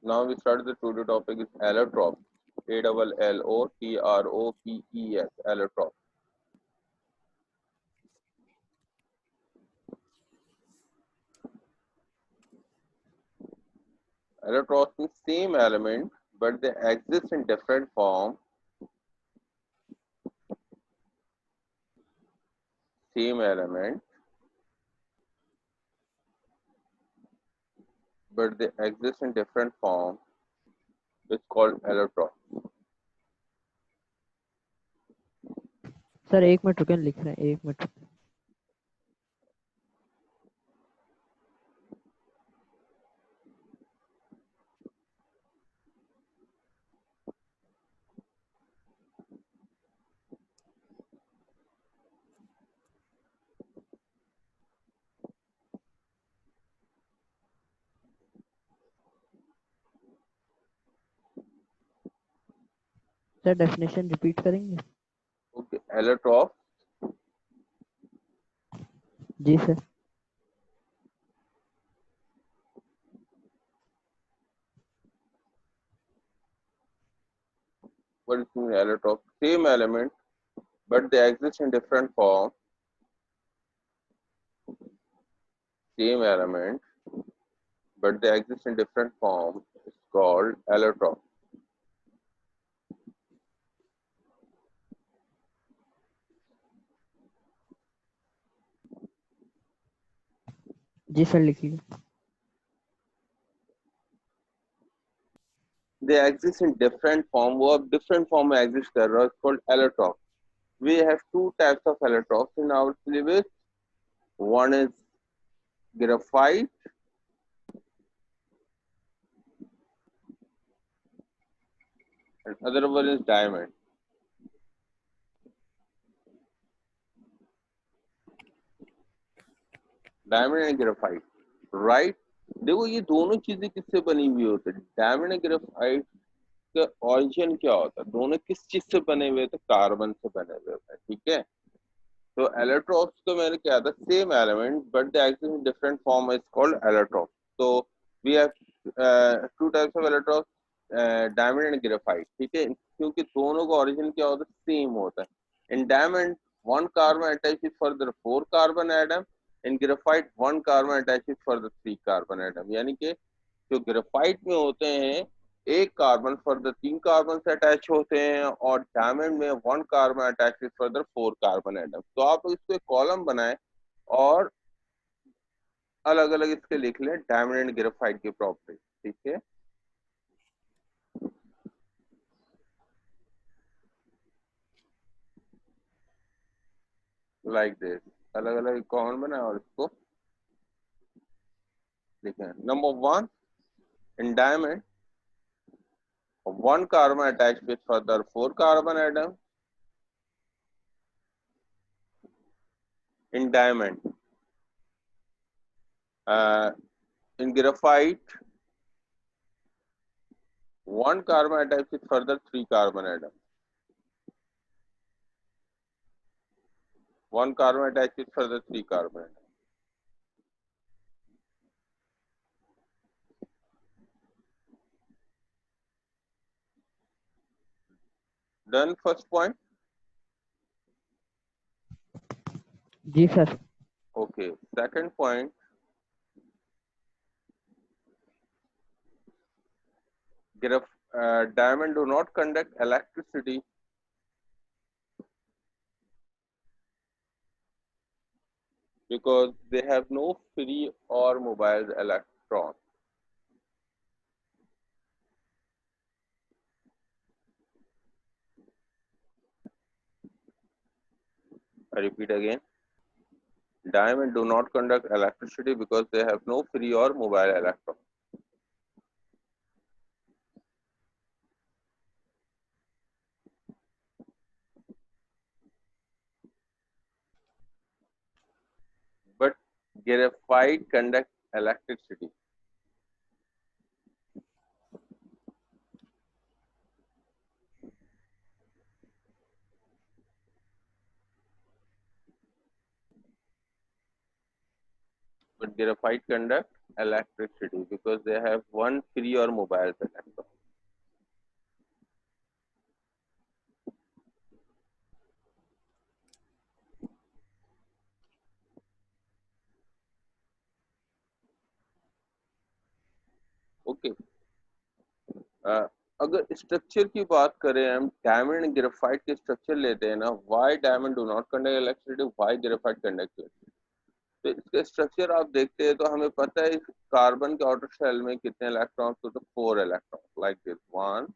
Now we start the today topic is allotrope. ALLOTROPES. Allotrope. Allotropes means same element but they exist in different form. Same element but they exist in different form. It's called allotrope. Sir 1 minute रुकें, लिख रहे हैं 1 मिनट। Sir definition repeat करेंगे? Okay, allotrope. जी sir. What is mean allotrope? Same element but they exist in different form. Same element but they exist in different form. It's called allotrope. जी sir लिखिए। They exist in different form. वो अब different form में exist कर रहा है. It's called allotrope. We have two types of allotropes in our syllabus. One is graphite and other one is diamond. Diamond and graphite, right? देखो ये दोनों चीजें किससे बनी हुई होती है. डायमंड एंड ग्रेफाइट का ऑरिजिन क्या होता है? दोनों किस चीज से बने हुए थे? कार्बन से बने हुए होते हैं. ठीक है. तो एलोट्रोप्स को मैंने क्या था? Same element but the exist in different form is called allotrope. तो we have two types of allotrope, diamond and graphite. ठीक है. क्योंकि दोनों का ओरिजिन क्या होता है? सेम होता है. In diamond one carbon attaches for the 4 carbon atom. In graphite one carbon attaches for the 3 carbon atom. यानी कि जो ग्रेफाइट में होते हैं एक कार्बन फर्दर 3 कार्बन से अटैच होते हैं और डायमंड में 1 carbon attach further 4 carbon atom. तो आप इसको एक कॉलम बनाएं और अलग अलग इसके लिख लें डायमंड एंड ग्रेफाइट की प्रॉपर्टी. ठीक है. Like this. अलग अलग कॉमन बनाए और इसको लिखें. Number 1, in diamond 1 carbon attached with further 4 carbon atom. In diamond, in graphite 1 carbon attached with further 3 carbon atom. 1 carbon attached with further 3 carbon atom. Done first point? जी sir. Okay. Second point, diamond do not conduct electricity because they have no free or mobile electron. I repeat again. Diamond do not conduct electricity because they have no free or mobile electron. But graphite conduct electricity. But graphite conduct electricity because they have one free or mobile electron. Okay. अगर structure की बात करें, हम diamond and graphite के structure लेते हैं ना, why diamond do not conduct electricity, why graphite conduct electricity. तो इसके स्ट्रक्चर आप देखते हैं तो हमें पता है कार्बन के आउटर शेल में कितने इलेक्ट्रॉन्स होते हैं, 4 इलेक्ट्रॉन, लाइक दिस 1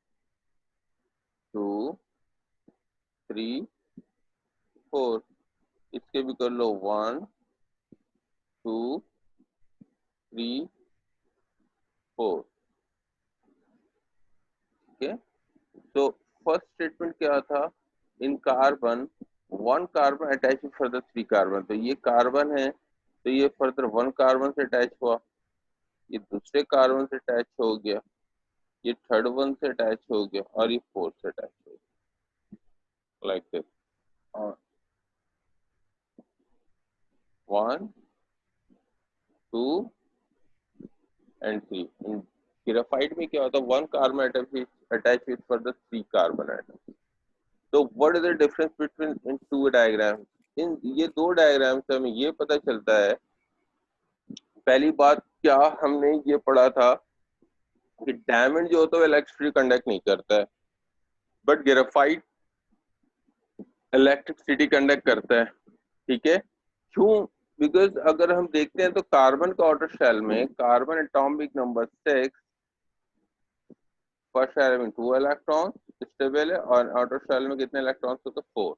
2 3 4। इसके भी कर लो 1 2 3 4। ठीक है, तो फर्स्ट स्टेटमेंट क्या था, इन carbon 1 carbon attach further 3 carbon. तो ये कार्बन है तो ये फर्दर 1 कार्बन से अटैच हुआ, ये दूसरे कार्बन से अटैच हो गया, ये थर्ड वन से अटैच हो गया और ये फोर्थ से अटैच हो गया, लाइक दिस 1 2 एंड 3। ग्रेफाइट में क्या होता है, 1 carbon attach with further 3 carbon atom. तो what is the difference between इन टू डायग्राम, इन ये दो डायग्राम से हमें ये पता चलता है, पहली बात क्या हमने ये पढ़ा था कि डायमंड जो होता है वो इलेक्ट्रिसिटी कंडक्ट नहीं करता है, बट ग्रेफाइट इलेक्ट्रिसिटी कंडक्ट करता है। ठीक है, क्यों? बिकॉज अगर हम देखते हैं तो कार्बन का आउटर शेल में carbon atomic number 6, first shell में 2 इलेक्ट्रॉन स्टेबल है और आउटर शेल में कितने इलेक्ट्रॉन्स होते हैं, 4।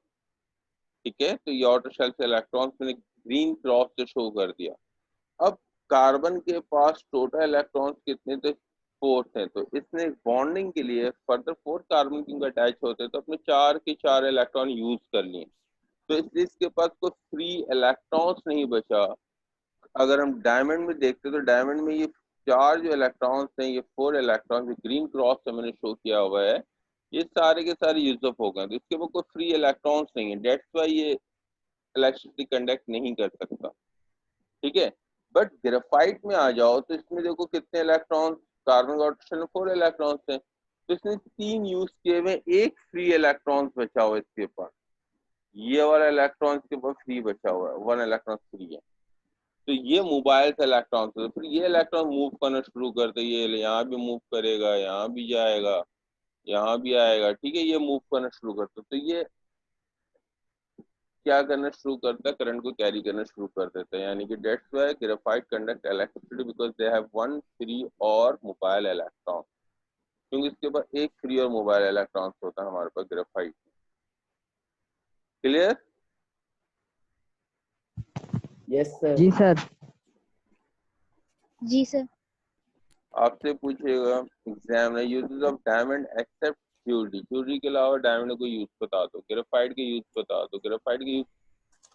ठीक है, तो ये आउटर शेल से इलेक्ट्रॉन्स मैंने ग्रीन क्रॉस से शो कर दिया। अब कार्बन के पास टोटल इलेक्ट्रॉन्स कितने थे, 4 थे, तो इसने बॉन्डिंग के लिए फर्दर 4 कार्बन क्योंकि अटैच होते तो अपने 4 के 4 इलेक्ट्रॉन यूज कर लिए, तो इसलिए इसके पास कोई फ्री इलेक्ट्रॉन्स नहीं बचा। अगर हम डायमंड में देखते तो डायमंड में ये 4 जो इलेक्ट्रॉन्स हैं, ये 4 इलेक्ट्रॉन जो ग्रीन क्रॉस से मैंने शो किया हुआ है, ये सारे के सारे यूज अप हो गए, तो इसके पास कोई फ्री इलेक्ट्रॉन्स नहीं है, डेट्स वाई ये इलेक्ट्रिसिटी कंडक्ट नहीं कर सकता। ठीक है, बट ग्रेफाइट में आ जाओ तो इसमें देखो कितने इलेक्ट्रॉन, कार्बन का ऑर्बिटल में 4 इलेक्ट्रॉन्स हैं, तो इसने 3 यूज किए हुए, एक फ्री इलेक्ट्रॉन बचा हुआ है इसके पास, ये वाला इलेक्ट्रॉन इसके पास फ्री बचा हुआ है, 1 इलेक्ट्रॉन फ्री है। तो ये मोबाइल से इलेक्ट्रॉन, तो फिर ये इलेक्ट्रॉन मूव करना शुरू करते, ये यहाँ भी मूव करेगा, यहाँ भी जाएगा, यहाँ भी आएगा। ठीक है, ये मूव करना शुरू करते, तो ये क्या करना शुरू करता है, करंट को कैरी करना शुरू कर देता है, यानी कि dates why graphite conduct electricity because they have one free और मोबाइल इलेक्ट्रॉन, क्योंकि इसके पास एक फ्री और मोबाइल इलेक्ट्रॉन होता है हमारे पास ग्रेफाइट। क्लियर? Yes sir. जी सर। जी सर। आपसे पूछेगा एग्जाम में uses of diamond except theory, theory के अलावा डायमंड को यूज बता दो, ग्रेफाइट के यूज बता दो। ग्रेफाइट के यूज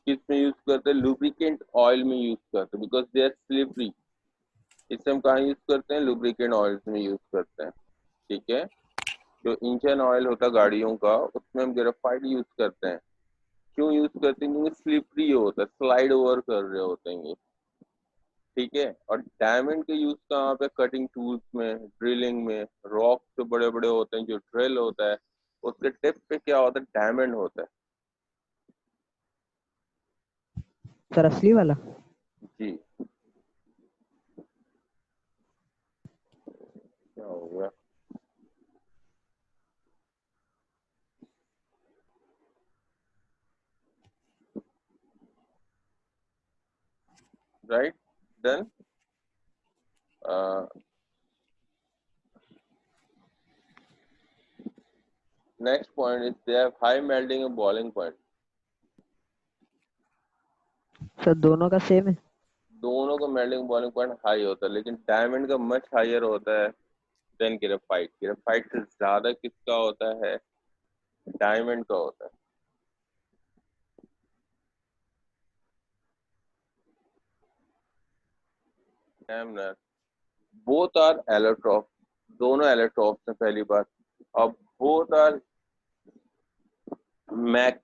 किस में यूज करते हैं, लुब्रिकेंट ऑयल में यूज करते हैं बिकॉज दे आर स्लिपरी। इसे हम कहाँ यूज करते हैं, लुब्रिकेंट ऑयल में यूज करते हैं। ठीक है, जो इंजन ऑयल होता है गाड़ियों का, उसमें हम ग्रेफाइट यूज करते हैं। क्यों यूज करते हैं, क्योंकि स्लिपरी होता है, स्लाइड ओवर कर रहे होते हैं ये। ठीक है, और डायमंड के यूज कहाँ पे, कटिंग टूल्स में, ड्रिलिंग में, रॉक जो बड़े बड़े होते हैं, जो ड्रिल होता है उसके टिप पे क्या होता है, डायमंड होता है। सर असली वाला। जी, क्या हो गया, right, then next point is they have high melting and boiling point. Sir दोनों का सेम है। दोनों का मेल्टिंग बॉइलिंग पॉइंट हाई होता है, लेकिन डायमंड का मच हायर होता है देन ग्रेफाइट। ग्रेफाइट से ज्यादा किसका होता है, डायमंड का होता है। बोथ आर एलोट्रॉप, दोनों एलोट्रॉप्स हैं पहली बात। अब बोथ आर मैक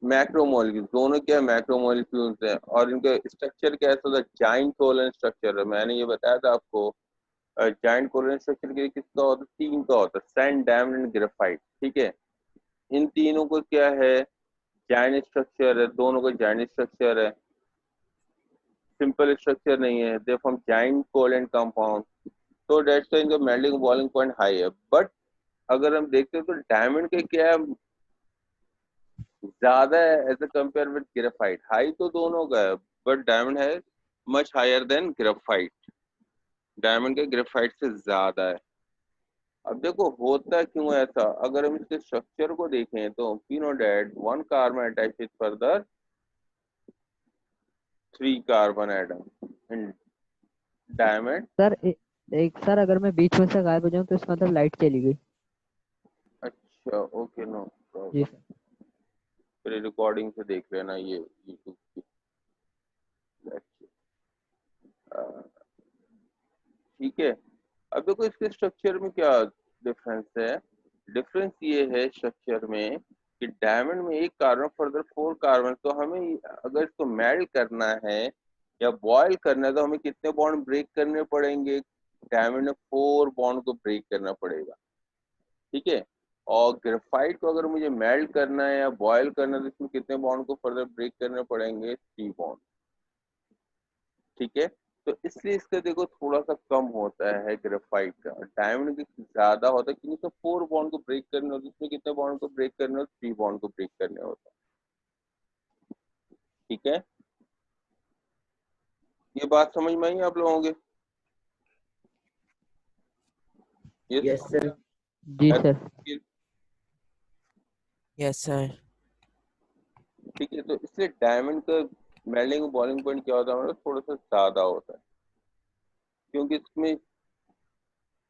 मैक्रोमोलिक्यूल्स, दोनों क्या मैक्रोमोलिक्यूल्स है, और इनका स्ट्रक्चर कैसा होता है, जाइंट कोलन स्ट्रक्चर है। मैंने ये बताया था आपको, जाइंट कोलन स्ट्रक्चर के किसका होता है, 3 का होता है, सैंड, डायमंड एंड ग्रेफाइट। ठीक है, इन तीनों को क्या है, जाइंट स्ट्रक्चर है, दोनों का जाइंट स्ट्रक्चर है, सिंपल स्ट्रक्चर नहीं है, they form giant colon compound. तो डेट्स व्हाई इनका मेल्टिंग बॉइलिंग पॉइंट हाई है। बट अगर हम देखते हैं तो डायमंड के क्या है, ज्यादा है as a compare with graphite. High तो दोनों का है, बट डायमंड है much higher than graphite, diamond के ग्रेफाइट से ज्यादा है। अब देखो होता क्यों ऐसा, अगर हम इसके स्ट्रक्चर को देखें तो we know that one carbon attach with further 3 carbon atom in diamond. Sir एक सर, अगर मैं बीच में से गायब हो जाऊं तो इसका मतलब लाइट चली गई। अच्छा, ओके, नो जी प्रॉब्लम। सर। फिर रिकॉर्डिंग से देख लेना ये यूट्यूब की lecture। ठीक है, अब देखो इसके स्ट्रक्चर में क्या डिफरेंस है। डिफरेंस ये है स्ट्रक्चर में कि डायमंड में एक कार्बन फर्दर 4 कार्बन, तो हमें अगर इसको मेल्ट करना है या बॉयल करना है तो हमें कितने बॉन्ड ब्रेक करने पड़ेंगे, डायमंड में 4 बॉन्ड को ब्रेक करना पड़ेगा। ठीक है, और ग्रेफाइट को अगर मुझे मेल्ट करना है या बॉयल करना है तो इसमें कितने बॉन्ड को फर्दर ब्रेक करने पड़ेंगे, 3 बॉन्ड। ठीक है, तो इसलिए इसका देखो थोड़ा सा कम होता है ग्रेफाइट का, डायमंड की ज्यादा होता है, क्योंकि इसमें 4 बॉन्ड को ब्रेक करने होते हैं, इसमें कितने बॉन्ड को ब्रेक करने होते, 3 बॉन्ड को ब्रेक करने होता है। ठीक है, ये बात समझ में आई आप लोगों के? ये यस सर। जी सर। Yes sir. ठीक है, तो इसलिए डायमंड का मेल्टिंग बॉइलिंग पॉइंट क्या होता है हमारा, थोड़ा सा ज्यादा होता है, क्योंकि इसमें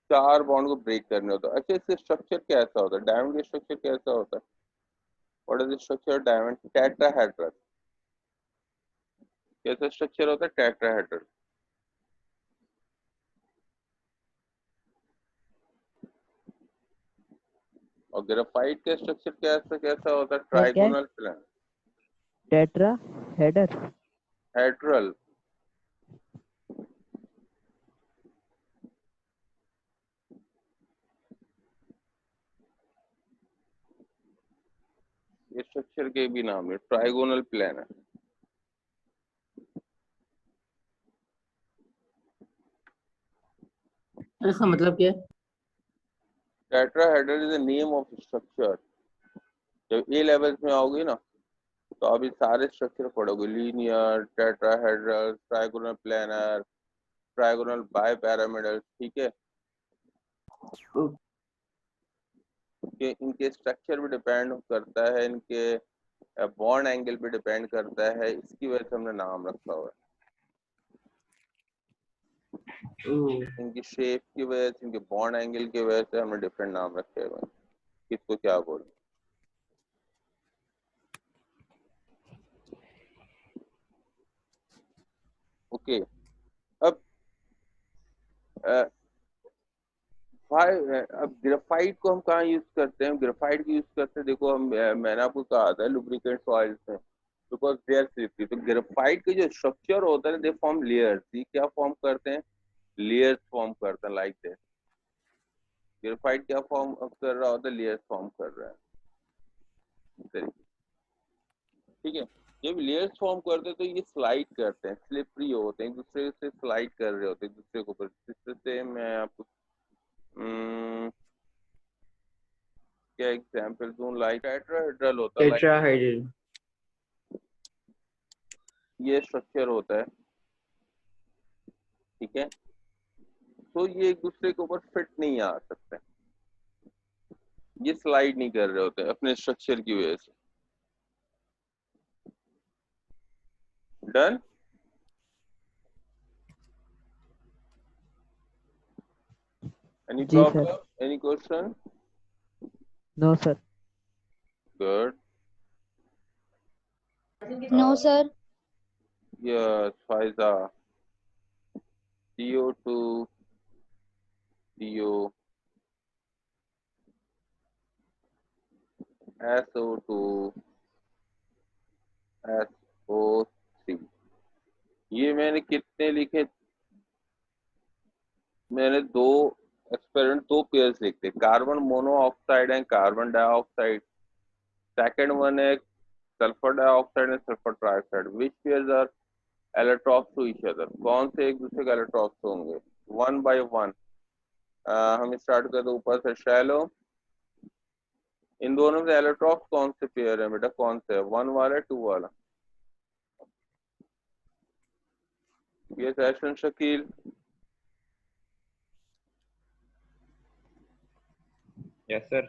4 बॉन्ड को ब्रेक करने होता है। अच्छा, इसका स्ट्रक्चर कैसा होता है, डायमंड का स्ट्रक्चर कैसा होता है, what is the structure diamond, tetrahedral. कैसा स्ट्रक्चर होता है, टेट्राहेड्रल। और ग्रेफाइट का स्ट्रक्चर कैसा कैसा होता है, सर क्या है? Trigonal plan, tetra header. Hedral. ये स्ट्रक्चर के भी नाम है, ट्राइगोनल प्लान है। इसका मतलब क्या है? Tetrahedral is the name of structure. जब ए लेवल्स में आओगे ना तो आप ये सारे स्ट्रक्चर पढ़ोगे, linear, tetrahedral, trigonal planar, trigonal bipyramidal. ठीक है, कि इनके स्ट्रक्चर भी डिपेंड करता है, इनके बॉन्ड एंगल भी डिपेंड करता है, इसकी वजह से हमने नाम रखा हुआ है। इनकी शेप की वजह से, इनके बॉन्ड एंगल की वजह से हमने डिफरेंट नाम रखे हुए हैं, किसको क्या बोलना। ओके, अब अब ग्रेफाइट को हम कहाँ यूज करते हैं, ग्रेफाइट की यूज करते हैं, देखो हम मैंने आपको कहा था लुब्रिकेंट ऑयल्स में, बिकॉज दे आर स्लिपरी। तो ग्रेफाइट के जो स्ट्रक्चर होता है, दे फॉर्म लेयर्स। ये क्या फॉर्म करते हैं, लेयर्स फॉर्म करते हैं, लाइक दैट। ग्रेफाइट क्या फॉर्म कर रहा होता है, लेयर्स फॉर्म कर रहा है, इस तरीके। ठीक है, जब लेयर्स फॉर्म करते हैं तो ये स्लाइड करते हैं, स्लिपरी होते हैं, एक दूसरे से स्लाइड कर रहे होते हैं एक दूसरे के ऊपर। जिस से मैं आपको क्या एग्जांपल दूं, लाइक टेट्राहेड्रल होता है, लाइक टेट्राहाइड्रल। ये स्ट्रक्चर होता है। ठीक है, तो ये एक दूसरे के ऊपर फिट नहीं आ सकते, ये स्लाइड नहीं कर रहे होते अपने स्ट्रक्चर की वजह से। डन। एनी जी sir. Problem, any question? No sir. Good. No, sir. Yes Faiza, CO2, CO, SO2, SO3। ये मैंने कितने लिखे? मैंने दो एक्सपेरिमेंट, दो पेयर्स लिखते, carbon monoxide and carbon dioxide. Second one है sulphur dioxide and sulphur trioxide. Which pairs are allotropes to each other? कौन से एक दूसरे के एलोट्रॉप्स होंगे? वन बाय वन हम स्टार्ट करते ऊपर से। शैलो, इन दोनों से एलोट्रॉप्स कौन से पेयर है बेटा? कौन से है? वन वाला, टू वाला? ये सेशन शकील। Yes sir.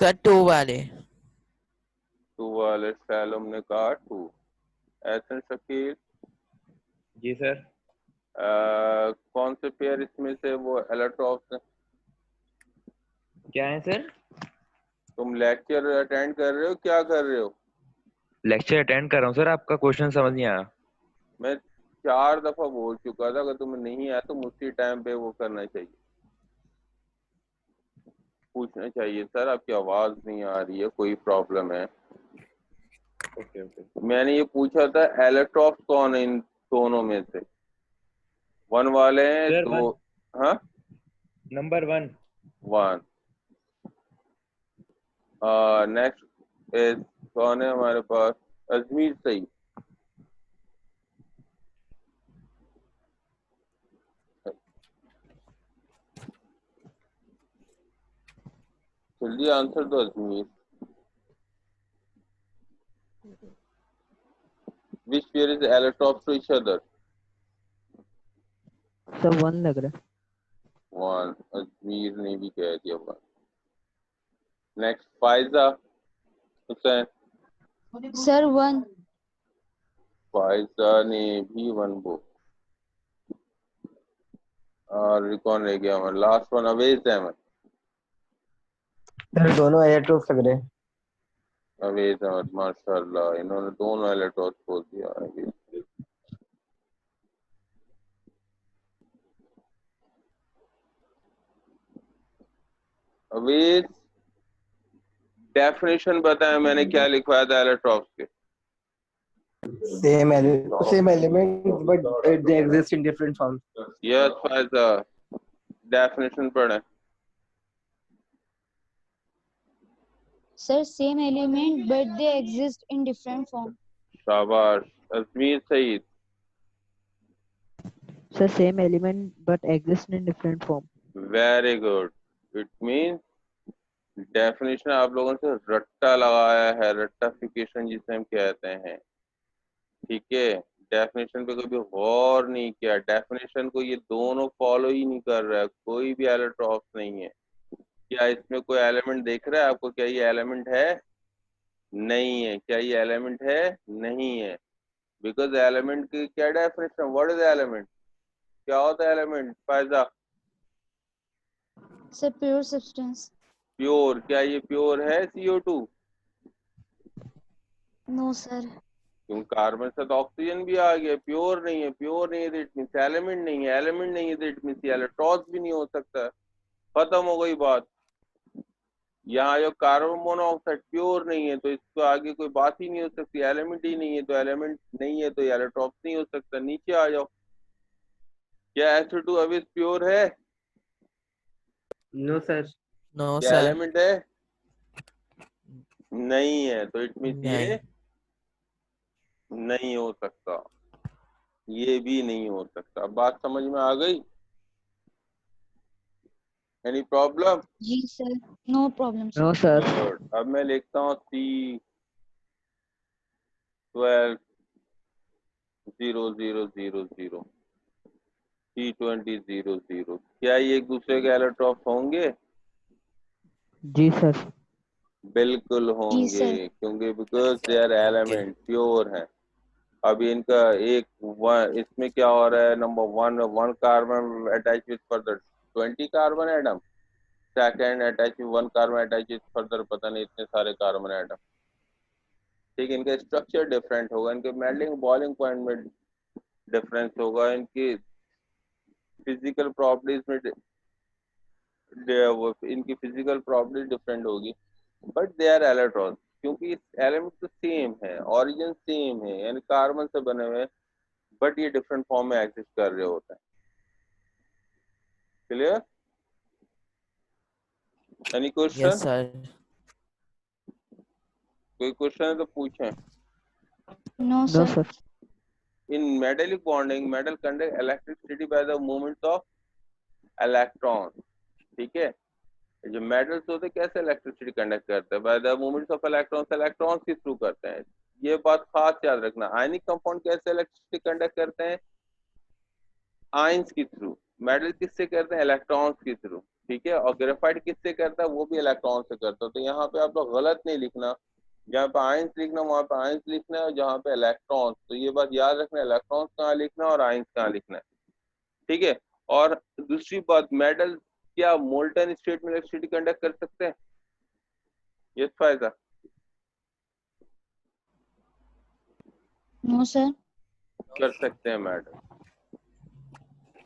सर 2 वाले। टू वाले। शैलो ने कहा टू। एसन शकील, जी सर। कौन से पेयर इसमें से वो एलोट्रॉप्स है? क्या है सर? तुम लेक्चर अटेंड कर रहे हो, क्या कर रहे हो? लेक्चर अटेंड कर रहा हूँ सर, आपका क्वेश्चन समझ नहीं आया। मैं 4 दफा बोल चुका था, अगर तुम्हें नहीं आया तो उसी टाइम पे वो करना चाहिए, पूछना चाहिए सर आपकी आवाज नहीं आ रही है, कोई प्रॉब्लम है? Okay okay. मैंने ये पूछा था एलोट्रॉप्स कौन है इन दोनों में से? वन वाले हैं सर दो। हाँ, नंबर 1। वन। नेक्स्ट इज कौन है हमारे पास? अजमीर सही। जल्दी आंसर दो Ajmer. Which pair is allotropes to each other? Sir 1 लग रहा है। वन। अजमीर ने भी कह दिया one. Next Faiza Hussain. Sir 1। Faiza ने भी वन बोल। और कौन रह गया हमारा last one? Awez Ahmed. Sir दोनों एयरट्रूफ लग रहे हैं। अवेज अहमद माशाल्लाह, इन्होंने दोनों एलेटॉस बोल दिया। अवेज, डेफिनेशन बताया मैंने क्या लिखवाया था एलेट्रॉप्स के? Same element, but they exist in different forms. Yes Faiza, definition पढ़े। Sir same element but they exist in different form. शाबाश। Ajmir Saeed. Sir same element but exist in different form. Very good. It mean definition आप लोगों से रट्टा लगाया है, रट्टाफिकेशन जिसे हम कहते हैं, ठीक है? डेफिनेशन पे कभी गौर नहीं किया, डेफिनेशन को ये दोनों फॉलो ही नहीं कर रहा है, कोई भी एलोट्रॉप्स नहीं है। क्या इसमें कोई एलिमेंट देख रहा है आपको? क्या ये एलिमेंट है? नहीं है। क्या ये एलिमेंट है? नहीं है। बिकॉज एलिमेंट की क्या डेफिनेशन? What is element? क्या होता है element Faiza? Sir pure substance. Pure. क्या ये प्योर है CO2? No sir. क्यों? कार्बन से तो ऑक्सीजन भी आ गया। प्योर नहीं है, प्योर नहीं है तो इट मींस एलिमेंट नहीं है, एलिमेंट नहीं है तो इट मींस एलेट्रॉस भी नहीं हो सकता। खत्म हो गई बात। यहाँ जो कार्बन मोनोऑक्साइड प्योर नहीं है तो इसको आगे कोई बात ही नहीं हो सकती, एलिमेंट ही नहीं है तो एलिमेंट नहीं है तो एलेट्रॉस नहीं हो सकता। नीचे आ जाओ। क्या SO2 अभी प्योर है? No sir. नो क्या सर। एलिमेंट है? नहीं है तो इट मींस नहीं। ये नहीं हो सकता, ये भी नहीं हो सकता। बात समझ में आ गई? Any problem? जी sir. No problem no sir. Sir. Good. अब मैं लिखता हूँ C12 0000 C20 00। क्या ये एक दूसरे के एलोट्रॉप होंगे? जी सर। बिल्कुल जी होंगे, सर। क्योंकि because they are element, pure है। अब इनका एक इसमें क्या हो रहा है? Number one carbon attach with further 20 carbon atom. Second attach with 1 carbon attach with further पता नहीं इतने सारे कार्बन एटम। ठीक है, इनका स्ट्रक्चर डिफरेंट होगा, इनके मेल्टिंग बॉइलिंग पॉइंट में डिफरेंस होगा, इनकी फिजिकल प्रॉपर्टीज में इनकी फिजिकल प्रॉपर्टीज डिफरेंट होगी, बट दे आर एलेक्ट्रॉन। क्योंकि एलिमेंट तो सेम है, ओरिजिन सेम है, यानी कार्बन से बने हुए, बट ये डिफरेंट फॉर्म में एग्जिस्ट कर रहे होते हैं। Clear? Any Yes, question? sir. कोई क्वेश्चन है तो पूछें। No, no sir. Sir. In metallic bonding, metal conduct electricity by the movement of electron। ठीक है, जो मेटल्स होते हैं कैसे इलेक्ट्रिसिटी कंडक्ट करते हैं? By the movements of electrons, electrons के थ्रू करते हैं। ये बात खास याद रखना। आयनिक कंपाउंड कैसे इलेक्ट्रिसिटी कंडक्ट करते हैं? आयंस के थ्रू। मेटल किससे करते हैं? इलेक्ट्रॉन्स के थ्रू। ठीक है, और ग्रेफाइट किससे करता है? वो भी इलेक्ट्रॉन से करता है। तो यहाँ पे आप लोग गलत नहीं लिखना, जहाँ पे आयंस लिखना वहां पे आयंस लिखना है, और जहाँ पे इलेक्ट्रॉन्स, तो ये बात याद रखना, इलेक्ट्रॉन्स कहाँ लिखना है और आयंस कहाँ लिखना है। ठीक है, और दूसरी बात, मेटल क्या मोल्टन स्टेट में इलेक्ट्रिसिटी कंडक्ट कर सकते हैं? यस फायदा? No, sir. कर सकते हैं मेटल।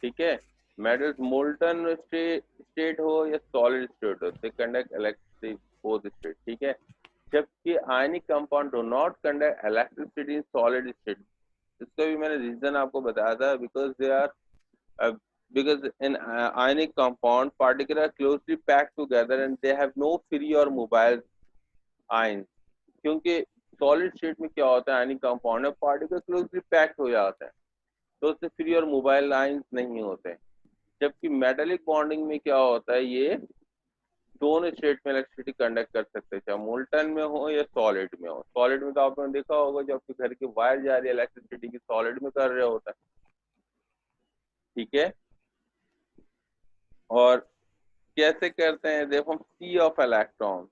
ठीक है, मेटल्स मोल्टन स्टेट हो या सॉलिड स्टेट हो, they conduct electricity both state. ठीक है, जबकि ionic compound do not conduct electricity in solid state. इसका भी मैंने रीजन आपको बताया था, because they are because in ionic compound particles are closely packed together and they have no free or mobile ions। क्योंकि सॉलिड स्टेट में क्या होता है, आयनिक कंपाउंड में पार्टिकल क्लोजली पैक्ड हो जाते हैं, तो उससे फ्री और मोबाइल आयंस नहीं होते। जबकि मेटालिक बॉन्डिंग में क्या होता है, ये दोनों स्टेट में इलेक्ट्रिसिटी कंडक्ट कर सकते हैं, चाहे मोल्टन में हो या सॉलिड में हो। सॉलिड में तो आपने देखा होगा, जब आपके घर की वायर जा रही है इलेक्ट्रिसिटी की, सॉलिड में कर रहे होता है। ठीक है, और कैसे करते हैं? देखो, sea of electron,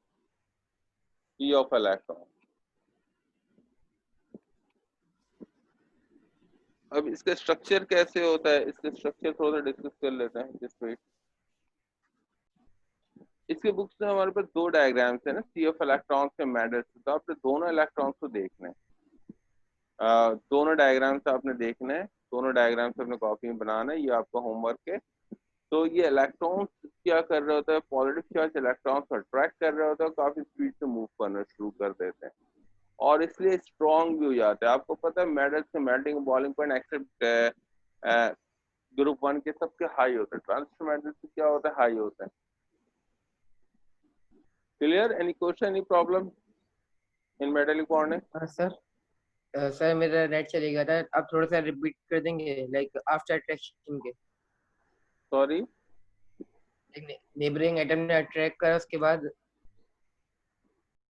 sea of electron. अब इसका स्ट्रक्चर कैसे होता है, इसका स्ट्रक्चर थोड़ा सा डिस्कस कर लेते हैं। जस्ट वेट, इसके बुक्स में हमारे पास दो डायग्राम्स है ना, सी ऑफ इलेक्ट्रॉन्स के मेटल्स। तो आपने दोनों इलेक्ट्रॉन्स को देखना है, दोनों डायग्राम्स आपने देखना है, दोनों डायग्राम्स अपने कॉपी में बनाना है, ये आपका होमवर्क है। तो ये इलेक्ट्रॉन्स क्या कर रहे होता है, पॉजिटिव चार्ज इलेक्ट्रॉन्स को अट्रैक्ट कर रहे होता है, काफी स्पीड से मूव करना शुरू कर देते हैं, और इसलिए स्ट्रॉन्ग भी हो जाते हैं। आपको पता है मेटल्स के melting boiling point accept group 1 के सबके हाई होते हैं, ट्रांजिस्टर मेटल्स के क्या होता है, हाई होता है। Clear? Any question, any problem in metallic bonding? Sir मेरा नेट चले गया था, आप थोड़ा सा रिपीट कर देंगे, लाइक आफ्टर अट्रैक्शन के। सॉरी, नेबरिंग एटम ने अट्रैक्ट करा, उसके बाद